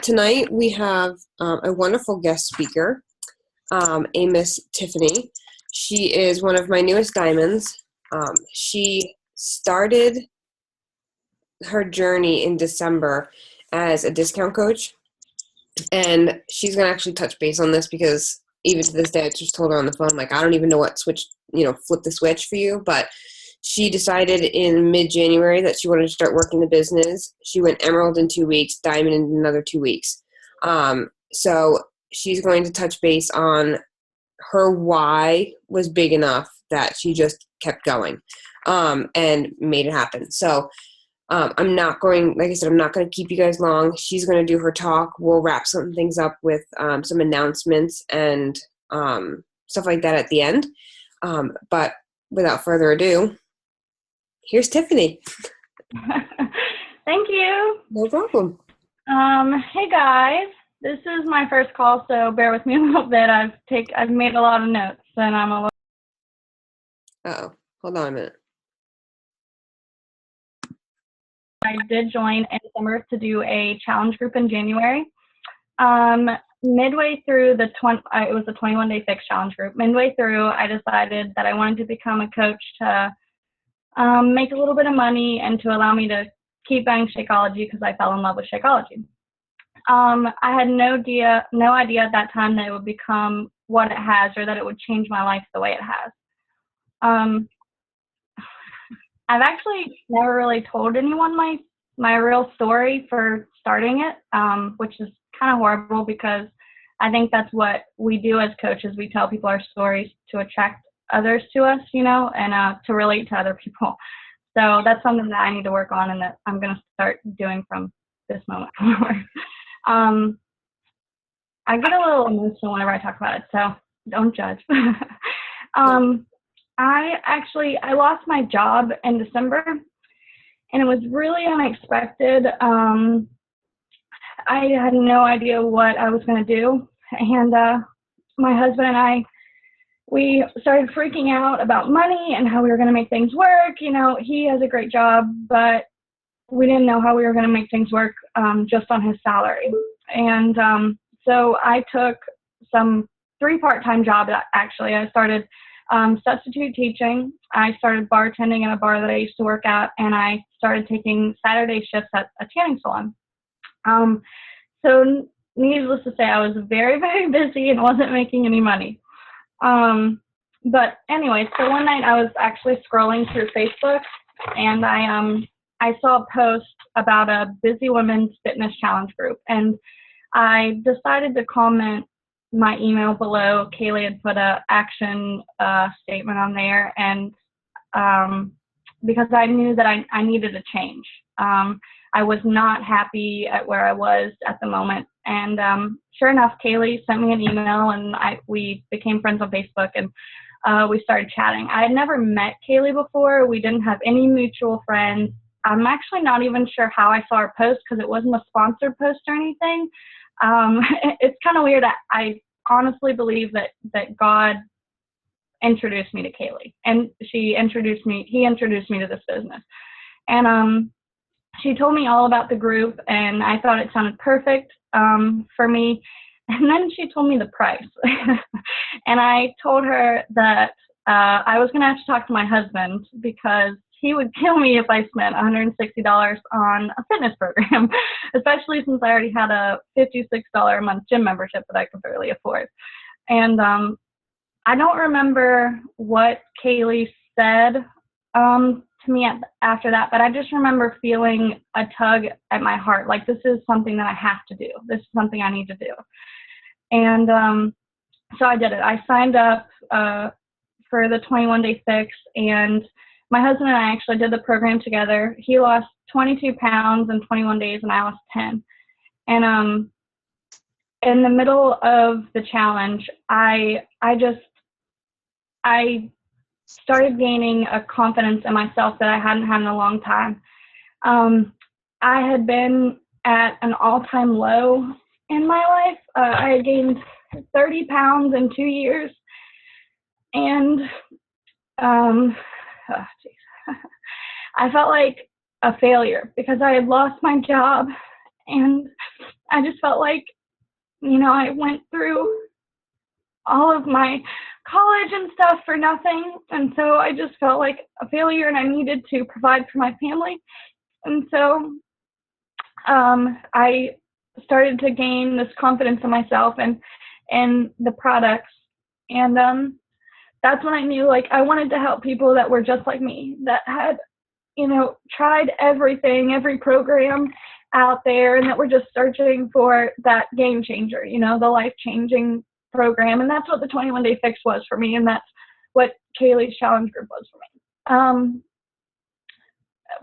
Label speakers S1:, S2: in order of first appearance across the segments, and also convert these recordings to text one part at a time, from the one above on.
S1: Tonight we have a wonderful guest speaker, a Miss Tiffany. She is one of my newest diamonds. She started her journey in December as a discount coach, and she's gonna actually touch base on this because even to this day, I just told her on the phone, like, I don't even know what switch, flip the switch for you, but she decided in mid-January that she wanted to start working the business. She went emerald in 2 weeks, diamond in another 2 weeks. So she's going to touch base on her why was big enough that she just kept going and made it happen. So I'm not going, like I said, I'm not going to keep you guys long. She's going to do her talk. We'll wrap some things up with some announcements and stuff like that at the end. But without further ado, here's Tiffany.
S2: Thank you.
S1: No problem.
S2: Hey guys, this is my first call, so bear with me a little bit. I've made a lot of notes, and I'm a little.
S1: Uh-oh, hold on a minute.
S2: I did join in December to do a challenge group in January. Midway through it was a 21-day fixed challenge group. Midway through, I decided that I wanted to become a coach to make a little bit of money and to allow me to keep buying Shakeology because I fell in love with Shakeology. I had no idea at that time that it would become what it has or that it would change my life the way it has. I've actually never really told anyone my real story for starting it, which is kind of horrible because I think that's what we do as coaches. We tell people our stories to attract others to us, and to relate to other people. So that's something that I need to work on and that I'm going to start doing from this moment forward. I get a little emotional whenever I talk about it, so don't judge. I lost my job in December, and it was really unexpected. I had no idea what I was going to do, and my husband and we started freaking out about money and how we were going to make things work. He has a great job, but we didn't know how we were going to make things work just on his salary. And so I took 3 part-time jobs, actually. I started substitute teaching. I started bartending at a bar that I used to work at, and I started taking Saturday shifts at a tanning salon. So needless to say, I was very, very busy and wasn't making any money. But anyway, so one night I was actually scrolling through Facebook, and I saw a post about a Busy Women's Fitness Challenge group, and I decided to comment my email below. Kaylee had put a action statement on there, and because I knew that I needed a change. I was not happy at where I was at the moment, and sure enough, Kaylee sent me an email, and we became friends on Facebook, and we started chatting. I had never met Kaylee before. We didn't have any mutual friends. I'm actually not even sure how I saw her post because it wasn't a sponsored post or anything. It's kind of weird. I honestly believe that God introduced me to Kaylee, and he introduced me to this business. And she told me all about the group, and I thought it sounded perfect for me. And then she told me the price. And I told her that I was going to have to talk to my husband because he would kill me if I spent $160 on a fitness program, especially since I already had a $56 a month gym membership that I could barely afford. And I don't remember what Kaylee said to me after that, but I just remember feeling a tug at my heart, like this is something that I have to do. This is something I need to do. And so I did it. I signed up for the 21-day fix, and my husband and I actually did the program together. He lost 22 pounds in 21 days, and I lost 10. And in the middle of the challenge, I started gaining a confidence in myself that I hadn't had in a long time. I had been at an all-time low in my life. I had gained 30 pounds in 2 years, and I felt like a failure because I had lost my job, and I just felt like, I went through all of my college and stuff for nothing. And so I just felt like a failure and I needed to provide for my family. And so I started to gain this confidence in myself and the products. And that's when I knew, like, I wanted to help people that were just like me, that had, tried everything, every program out there, and that were just searching for that game changer, the life-changing program. And that's what the 21 Day Fix was for me, and that's what Kaylee's Challenge Group was for me.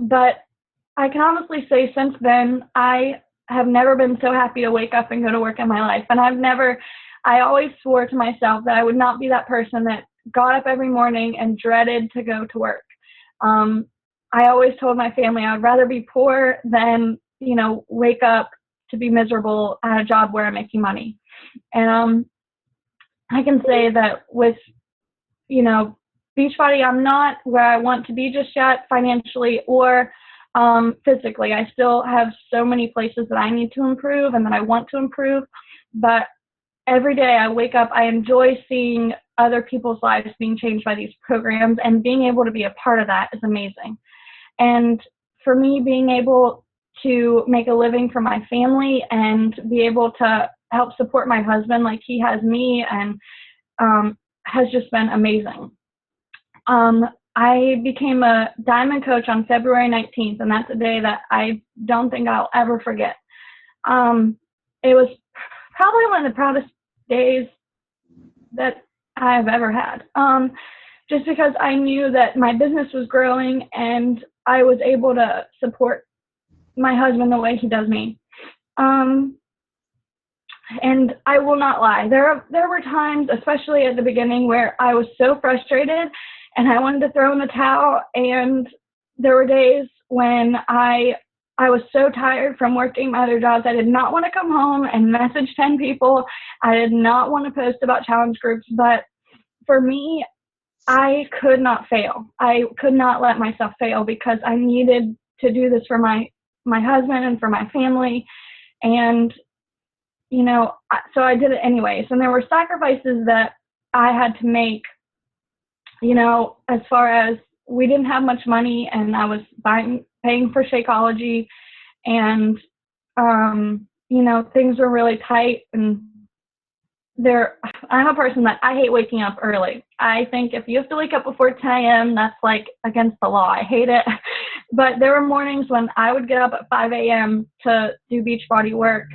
S2: But I can honestly say since then, I have never been so happy to wake up and go to work in my life. And I always swore to myself that I would not be that person that got up every morning and dreaded to go to work. I always told my family I would rather be poor than, wake up to be miserable at a job where I'm making money. And I can say that with, Beachbody, I'm not where I want to be just yet financially or physically. I still have so many places that I need to improve and that I want to improve. But every day I wake up, I enjoy seeing other people's lives being changed by these programs, and being able to be a part of that is amazing. And for me, being able to make a living for my family and be able to help support my husband like he has me, and has just been amazing. I became a Diamond Coach on February 19th, and that's a day that I don't think I'll ever forget. It was probably one of the proudest days that I've ever had, just because I knew that my business was growing and I was able to support my husband the way he does me. And I will not lie, there were times, especially at the beginning, where I was so frustrated and I wanted to throw in the towel. And there were days when I was so tired from working my other jobs. I did not want to come home and message 10 people. I did not want to post about challenge groups. But for me, I could not fail. I could not let myself fail, because I needed to do this for my husband and for my family. And, so I did it anyways. And there were sacrifices that I had to make, as far as we didn't have much money and I was paying for Shakeology, and, things were really tight. And I'm a person that I hate waking up early. I think if you have to wake up before 10 a.m., that's like against the law. I hate it. But there were mornings when I would get up at 5 a.m. to do Beachbody work,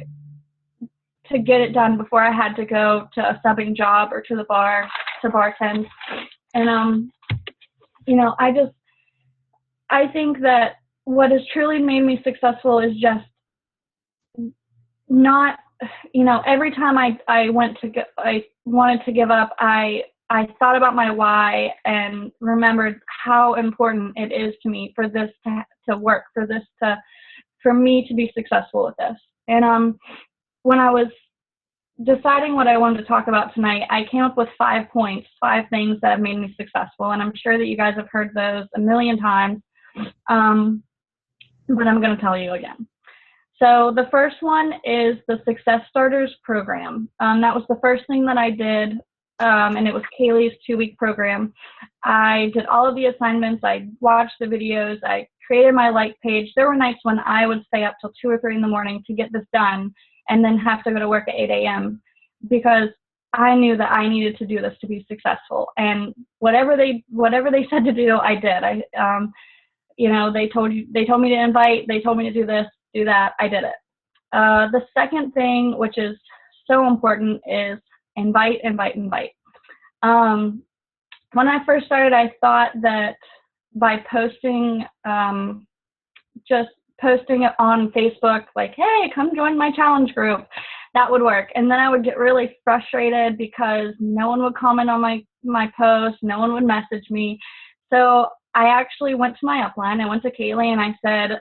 S2: to get it done before I had to go to a subbing job or to the bar to bartend. And, I think that what has truly made me successful is just not, every time I wanted to give up, I thought about my why and remembered how important it is to me for this to work, for me to be successful with this. And when I was deciding what I wanted to talk about tonight, I came up with 5 points, 5 things that have made me successful. And I'm sure that you guys have heard those a million times, but I'm going to tell you again. So the first one is the Success Starters program. That was the first thing that I did, and it was Kaylee's 2-week program. I did all of the assignments. I watched the videos. I created my like page. There were nights when I would stay up till 2 or 3 in the morning to get this done, and then have to go to work at 8 a.m. because I knew that I needed to do this to be successful. And whatever they said to do, I did. They told me to invite, they told me to do this, do that, I did it. The second thing, which is so important, is invite. When I first started, I thought that by posting, just posting it on Facebook, like, hey, come join my challenge group, that would work. And then I would get really frustrated because no one would comment on my post, no one would message me. So I actually went to my upline, I went to Kaylee, and I said,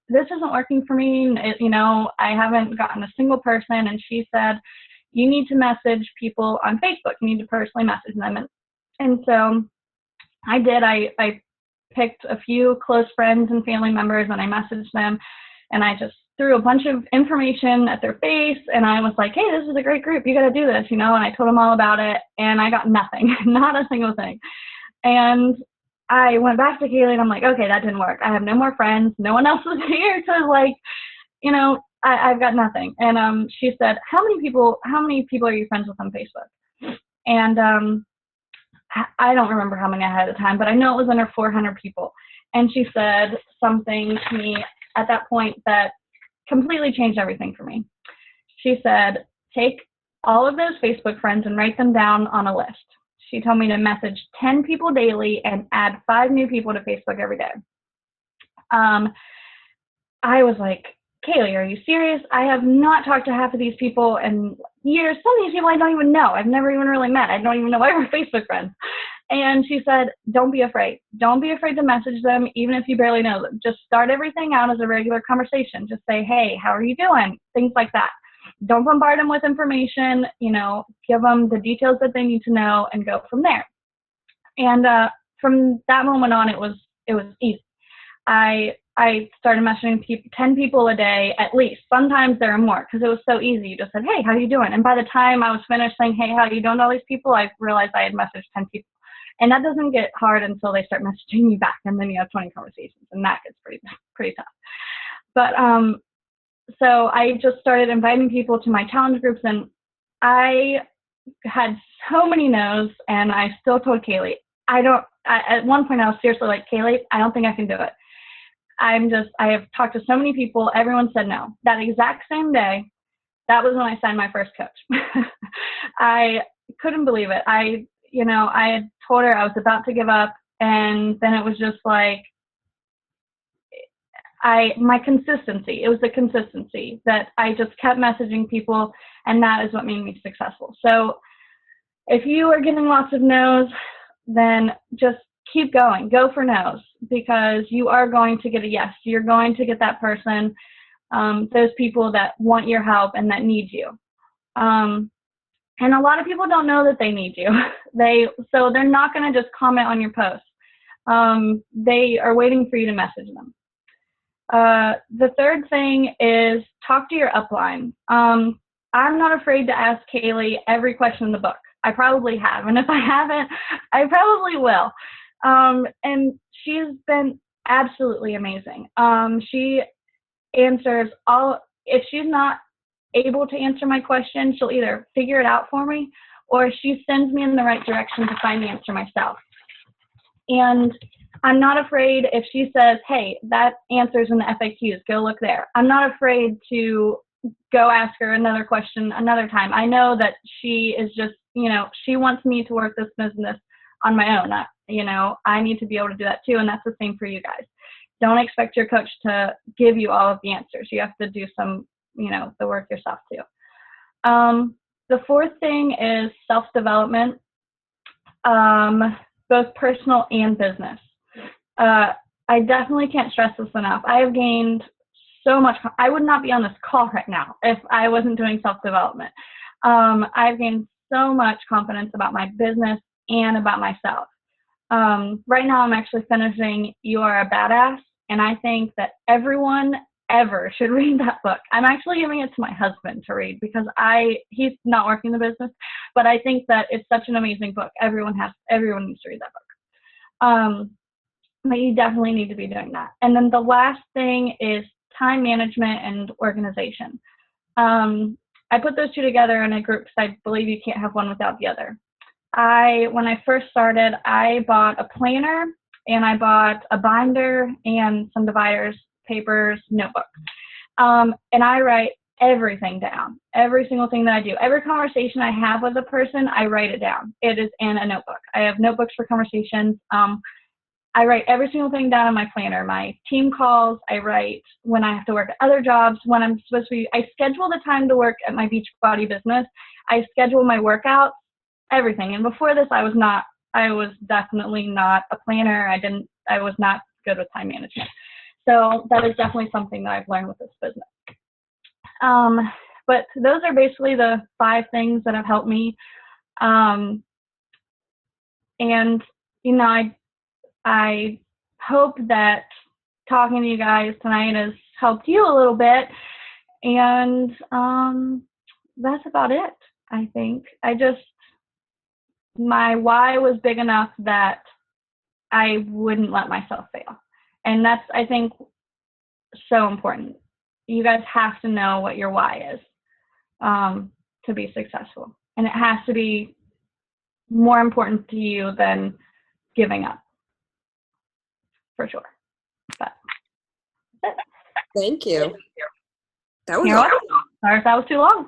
S2: this isn't working for me. I haven't gotten a single person. And she said, you need to message people on Facebook. You need to personally message them. And so I did. I picked a few close friends and family members, and I messaged them, and I just threw a bunch of information at their face, and I was like, hey, this is a great group. You got to do this, and I told them all about it, and I got nothing, not a single thing. And I went back to Kaylee, and I'm like, okay, that didn't work. I have no more friends. No one else is here to I've got nothing. And she said, how many people are you friends with on Facebook? And I don't remember how many I had at the time, but I know it was under 400 people. And she said something to me at that point that completely changed everything for me. She said, take all of those Facebook friends and write them down on a list. She told me to message 10 people daily and add 5 new people to Facebook every day. I was like, Kaylee, are you serious? I have not talked to half of these people in years. Some of these people I don't even know. I've never even really met. I don't even know why we're Facebook friends. And she said, don't be afraid. Don't be afraid to message them, even if you barely know them. Just start everything out as a regular conversation. Just say, hey, how are you doing? Things like that. Don't bombard them with information. Give them the details that they need to know and go from there. And from that moment on, it was easy. I started messaging 10 people a day at least. Sometimes there are more because it was so easy. You just said, hey, how are you doing? And by the time I was finished saying, hey, how are you doing to all these people, I realized I had messaged 10 people. And that doesn't get hard until they start messaging you back, and then you have 20 conversations, and that gets pretty tough. But so I just started inviting people to my challenge groups, and I had so many no's, and I still told Kaylee, at one point I was seriously like, Kaylee, I don't think I can do it. I have talked to so many people, everyone said no. That exact same day, that was when I signed my first coach. I couldn't believe it. I had told her I was about to give up, and then it was just like, my consistency. It was the consistency that I just kept messaging people, and that is what made me successful. So if you are getting lots of no's, then just keep going. Go for no's, because you are going to get a yes. You're going to get that person, those people that want your help and that need you. And a lot of people don't know that they need you. So they're not going to just comment on your post. They are waiting for you to message them. The third thing is talk to your upline. I'm not afraid to ask Kaylee every question in the book. I probably have, and if I haven't, I probably will. And she's been absolutely amazing. She answers if she's not able to answer my question, she'll either figure it out for me, or she sends me in the right direction to find the answer myself. And I'm not afraid if she says, hey, that answer's in the FAQs, go look there. I'm not afraid to go ask her another question another time. I know that she is just, she wants me to work this business on my own. I need to be able to do that too, and that's the same for you guys. Don't expect your coach to give you all of the answers. You have to do some, the work yourself too. The fourth thing is self-development, both personal and business. I definitely can't stress this enough. I have gained so much. I would not be on this call right now if I wasn't doing self-development. I've gained so much confidence about my business and about myself. Right now I'm actually finishing You Are a Badass, and I think that everyone ever should read that book. I'm actually giving it to my husband to read because he's not working the business, but I think that it's such an amazing book. Everyone needs to read that book. But you definitely need to be doing that. And then the last thing is time management and organization. I put those two together in a group because I believe you can't have one without the other. When I first started, I bought a planner, and I bought a binder and some dividers, papers, notebooks. And I write everything down, every single thing that I do. Every conversation I have with a person, I write it down. It is in a notebook. I have notebooks for conversations. I write every single thing down in my planner. My team calls, I write when I have to work at other jobs, when I'm supposed to be, I schedule the time to work at my Beachbody business. I schedule my workouts, everything. And before this, I was definitely not a planner. I was not good with time management. So that is definitely something that I've learned with this business. But those are basically the 5 things that have helped me. And, I hope that talking to you guys tonight has helped you a little bit. And that's about it, I think. My why was big enough that I wouldn't let myself fail. And that's, I think, so important. You guys have to know what your why is to be successful. And it has to be more important to you than giving up, for sure. But that's it.
S1: Thank you. That was
S2: You're
S1: awesome.
S2: welcome. Sorry if that was too long.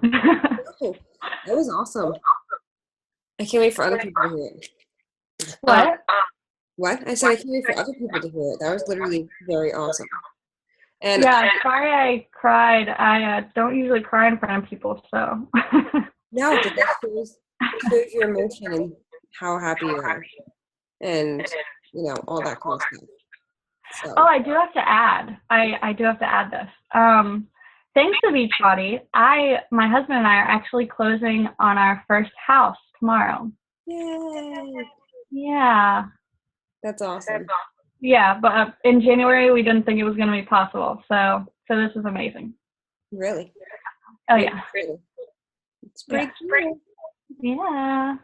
S1: No, that was awesome. I can't wait for other people to hear it.
S2: What?
S1: What? I said I can't wait for other people to hear it. That was literally very awesome. And
S2: Yeah, sorry I cried. I don't usually cry in front of people, so.
S1: no, but that shows your emotion and how happy you are, and all that cool stuff. So.
S2: Oh, I do have to add. I do have to add this. Thanks to Beachbody, my husband and I are actually closing on our first house tomorrow.
S1: Yay!
S2: Yeah.
S1: That's awesome.
S2: Yeah, but in January we didn't think it was going to be possible. So this is amazing.
S1: Really?
S2: Oh yeah.
S1: It's pretty cool.
S2: Yeah.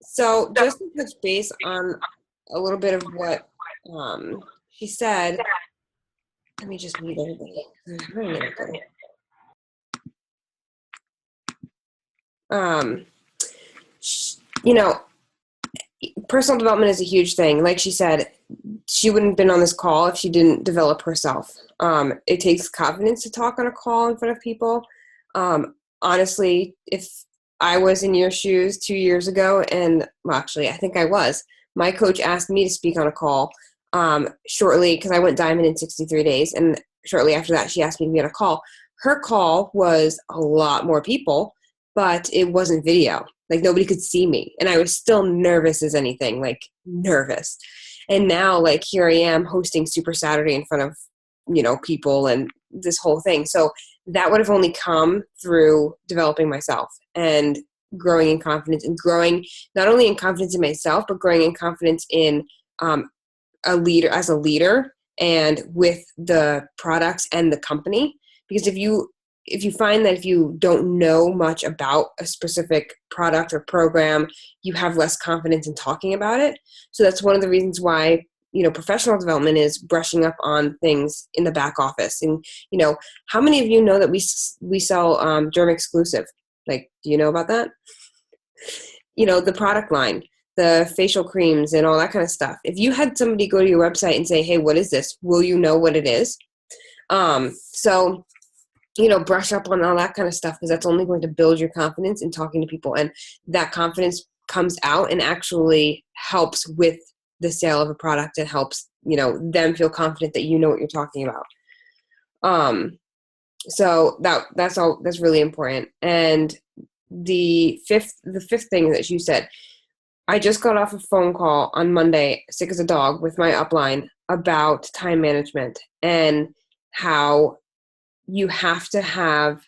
S1: So just to touch base on a little bit of what she said. Let me just mute everybody. Personal development is a huge thing. Like she said, she wouldn't have been on this call if she didn't develop herself. It takes confidence to talk on a call in front of people. Honestly, if I was in your shoes 2 years ago, actually, I think I was, my coach asked me to speak on a call shortly, because I went diamond in 63 days, and shortly after that, she asked me to be on a call. Her call was a lot more people, but it wasn't video. Like, nobody could see me, and I was still nervous as anything, like nervous. And now, like, here I am hosting Super Saturday in front of, people and this whole thing. So that would have only come through developing myself and growing in confidence, and growing not only in confidence in myself, but growing in confidence in a leader and with the products and the company. Because if you find that if you don't know much about a specific product or program, you have less confidence in talking about it. So that's one of the reasons why, professional development is brushing up on things in the back office. And, how many of you know that we sell Derm Exclusive? Like, do you know about that? The product line, the facial creams and all that kind of stuff. If you had somebody go to your website and say, hey, what is this? Will you know what it is? So brush up on all that kind of stuff, because that's only going to build your confidence in talking to people. And that confidence comes out and actually helps with the sale of a product. It helps, them feel confident that you know what you're talking about. So that's really important. And the fifth thing that you said, I just got off a phone call on Monday, sick as a dog, with my upline about time management and how you have to have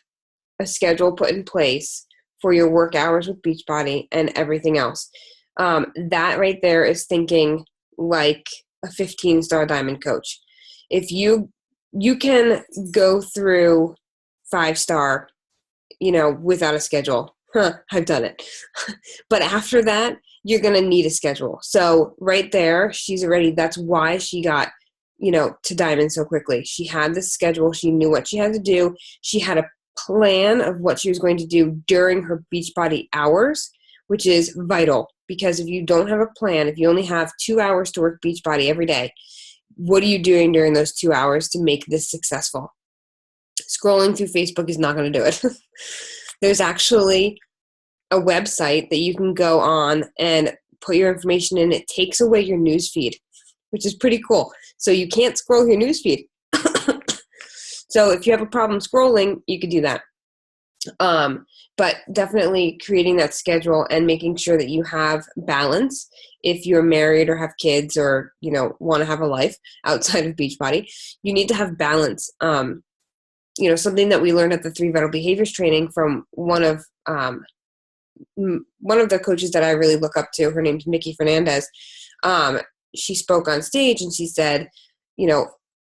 S1: a schedule put in place for your work hours with Beachbody and everything else. That right there is thinking like a 15-star diamond coach. If you can go through 5-star, without a schedule. I've done it. But after that, you're going to need a schedule. So right there, that's why she got to diamond so quickly. She had the schedule. She knew what she had to do. She had a plan of what she was going to do during her Beachbody hours, which is vital, because if you don't have a plan, if you only have 2 hours to work Beachbody every day, what are you doing during those 2 hours to make this successful? Scrolling through Facebook is not going to do it. There's actually a website that you can go on and put your information in. It takes away your news feed, which is pretty cool. So you can't scroll your newsfeed. So if you have a problem scrolling, you could do that. But definitely creating that schedule and making sure that you have balance. If you're married or have kids or, want to have a life outside of Beachbody, you need to have balance. Something that we learned at the 3 Vital Behaviors training from one of the coaches that I really look up to. Her name's Mickey Fernandez. She spoke on stage and she said,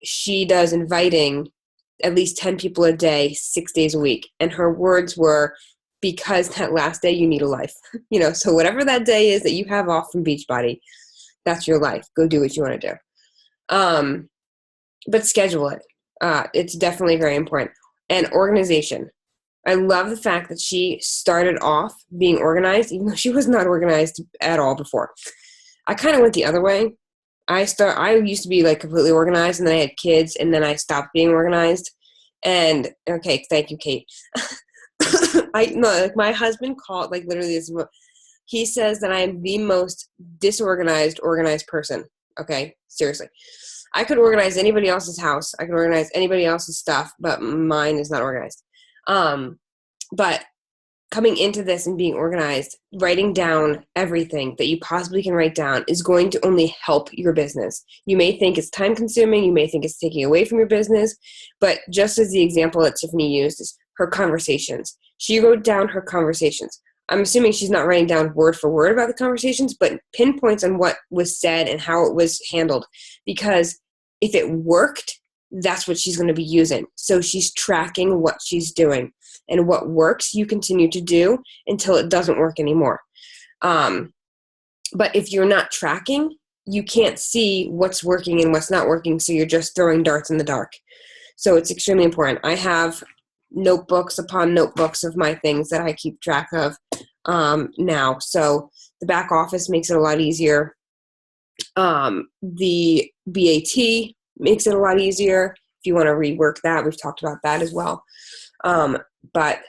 S1: she does inviting at least 10 people a day, 6 days a week. And her words were, because that last day you need a life. So whatever that day is that you have off from Beachbody, that's your life. Go do what you want to do. But schedule it. It's definitely very important. And organization. I love the fact that she started off being organized, even though she was not organized at all before. I kind of went the other way. I used to be like completely organized, and then I had kids, and then I stopped being organized. And okay, thank you, Kate. My husband called, like, literally this. He says that I am the most disorganized, organized person. Okay, seriously. I could organize anybody else's house. I could organize anybody else's stuff, but mine is not organized. But coming into this and being organized, writing down everything that you possibly can write down is going to only help your business. You may think it's time consuming. You may think it's taking away from your business. But just as the example that Tiffany used is her conversations. She wrote down her conversations. I'm assuming she's not writing down word for word about the conversations, but pinpoints on what was said and how it was handled. Because if it worked, that's what she's going to be using. So she's tracking what she's doing. And what works, you continue to do until it doesn't work anymore. But if you're not tracking, you can't see what's working and what's not working, so you're just throwing darts in the dark. So it's extremely important. I have notebooks upon notebooks of my things that I keep track of now. So the back office makes it a lot easier. The BAT makes it a lot easier. If you want to rework that, we've talked about that as well. But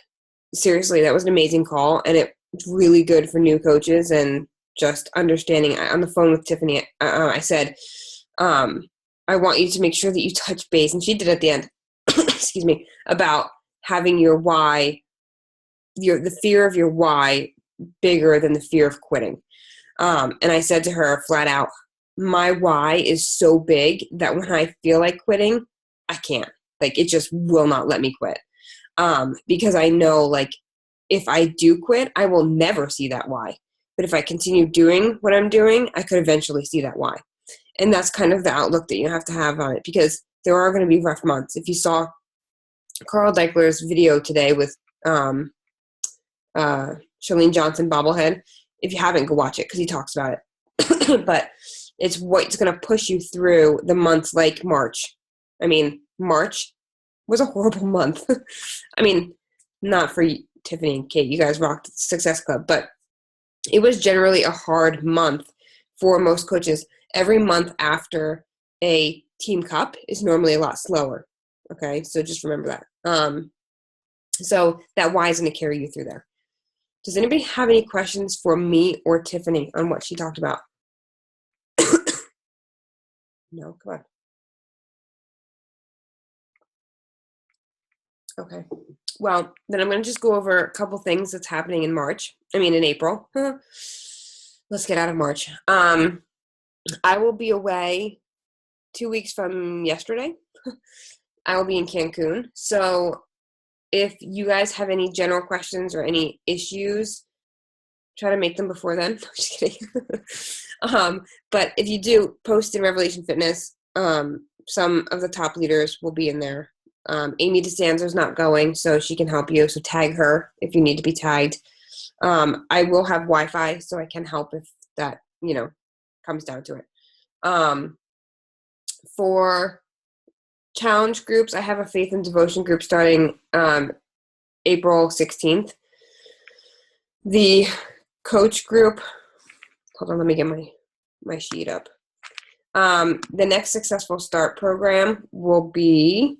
S1: seriously, that was an amazing call, and it's really good for new coaches and just understanding. On the phone with Tiffany, I said, I want you to make sure that you touch base, and she did at the end, excuse me, about having your why, the fear of your why bigger than the fear of quitting. And I said to her flat out, my why is so big that when I feel like quitting, I can't. Like, it just will not let me quit. Because I know, like, if I do quit, I will never see that why. But if I continue doing what I'm doing, I could eventually see that why. And that's kind of the outlook that you have to have on it, because there are going to be rough months. If you saw Carl Deichler's video today with Shalene Johnson bobblehead, if you haven't, go watch it because he talks about it. But it's what's going to push you through the months like March. I mean, March was a horrible month. I mean, not for Tiffany and Kate. You guys rocked Success Club. But it was generally a hard month for most coaches. Every month after a team cup is normally a lot slower. Okay, so just remember that. So that why is going to carry you through there. Does anybody have any questions for me or Tiffany on what she talked about? No, come on. Okay. Well, then I'm going to just go over a couple things that's happening in April. Let's get out of March. I will be away 2 weeks from yesterday. I will be in Cancun. So if you guys have any general questions or any issues, try to make them before then. I'm just kidding. But if you do, post in Revelation Fitness. Some of the top leaders will be in there. Amy DeSanzo's not going, so she can help you. So tag her if you need to be tagged. I will have Wi-Fi, so I can help if that, comes down to it. For challenge groups, I have a faith and devotion group starting April 16th. The coach group, hold on, let me get my sheet up. The next Successful Start program will be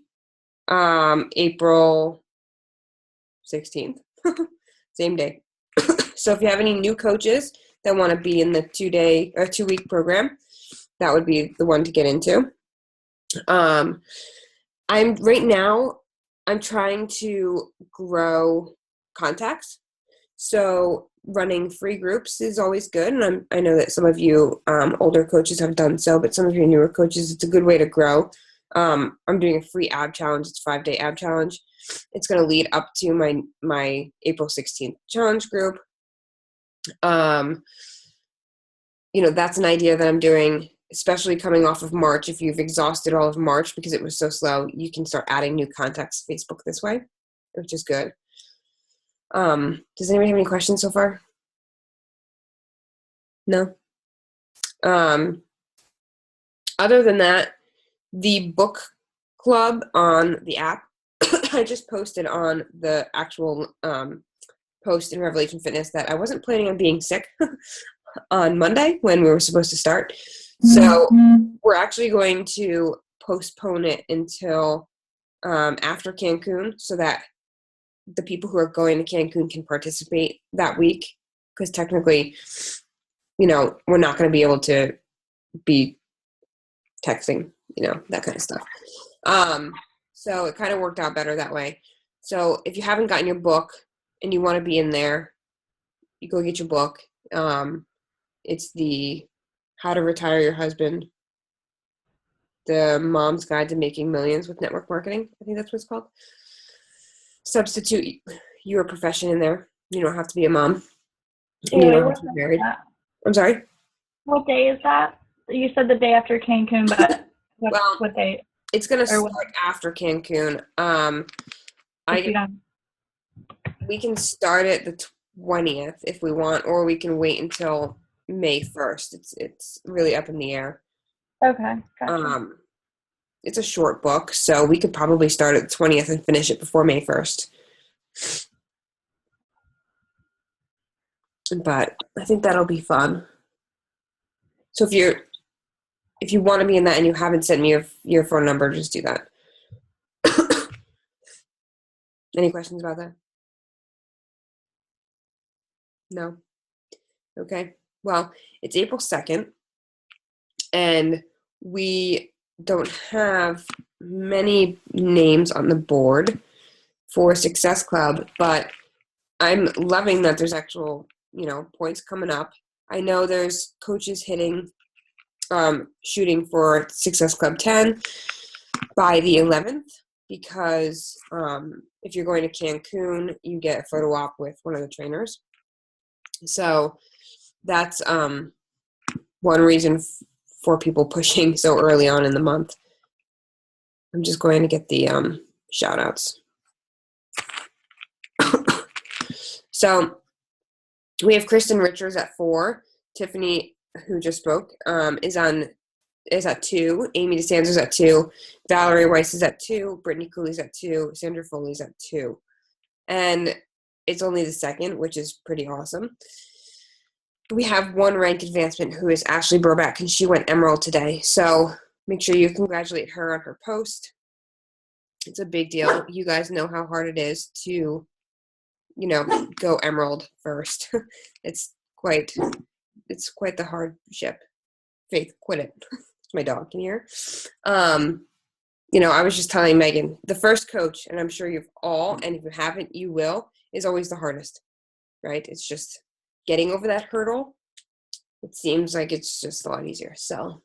S1: April 16th, same day. So if you have any new coaches that want to be in the 2-week program, that would be the one to get into. I'm trying to grow contacts. So running free groups is always good. And I know that some of you older coaches have done so, but some of you newer coaches, it's a good way to grow. I'm doing a free ab challenge. It's a 5-day ab challenge. It's going to lead up to my April 16th challenge group. That's an idea that I'm doing. especially coming off of March, if you've exhausted all of March because it was so slow, you can start adding new contacts to Facebook this way, which is good. Does anybody have any questions so far? No? Other than that, the book club on the app, I just posted on the actual post in Revelation Fitness that I wasn't planning on being sick on Monday when we were supposed to start. So we're actually going to postpone it until after Cancun so that the people who are going to Cancun can participate that week, because technically, we're not going to be able to be texting, that kind of stuff. So it kind of worked out better that way. So if you haven't gotten your book and you want to be in there, you go get your book. It's the How to Retire Your Husband, the Mom's Guide to Making Millions with Network Marketing. I think that's what it's called. Substitute your profession in there. You don't have to be a mom. And you don't have to be married. I'm sorry?
S2: What day is that? You said the day after Cancun, but what day?
S1: It's going to start after Cancun. We can start it the 20th if we want, or we can wait until May 1st. It's really up in the air.
S2: Okay, gotcha.
S1: It's a short book, so we could probably start at the 20th and finish it before May 1st. But I think that'll be fun. So if you want to be in that and you haven't sent me your phone number, just do that. Any questions about that? No? Okay. Well, it's April 2nd, and we don't have many names on the board for Success Club, but I'm loving that there's actual, points coming up. I know there's coaches shooting for Success Club 10 by the 11th, because if you're going to Cancun, you get a photo op with one of the trainers. So that's one reason for people pushing so early on in the month. I'm just going to get the shout outs. So we have Kristen Richards at 4. Tiffany, who just spoke, is at 2. Amy DeSantis at 2. Valerie Weiss is at 2. Brittany Cooley's at 2. Sandra Foley's at 2. And it's only the second, which is pretty awesome. We have one rank advancement, who is Ashley Burback, and she went Emerald today. So make sure you congratulate her on her post. It's a big deal. You guys know how hard it is to, go Emerald first. It's quite the hardship. Faith, quit it. It's my dog. Can you hear? I was just telling Megan, the first coach, and I'm sure you've all, and if you haven't, you will, is always the hardest, right? It's just getting over that hurdle. It seems like it's just a lot easier. So,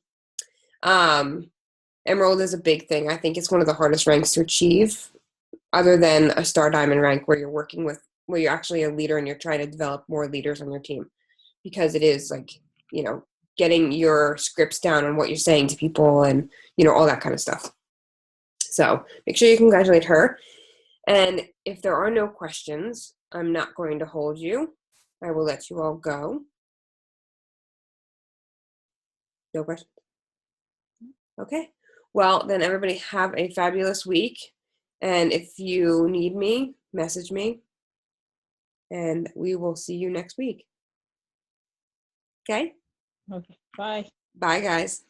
S1: Emerald is a big thing. I think it's one of the hardest ranks to achieve, other than a Star Diamond rank where where you're actually a leader and you're trying to develop more leaders on your team, because it is like, getting your scripts down on what you're saying to people and, all that kind of stuff. So make sure you congratulate her. And if there are no questions, I'm not going to hold you. I will let you all go. No questions? Okay. Well, then everybody have a fabulous week. And if you need me, message me. And we will see you next week. Okay?
S3: Okay. Bye.
S1: Bye, guys.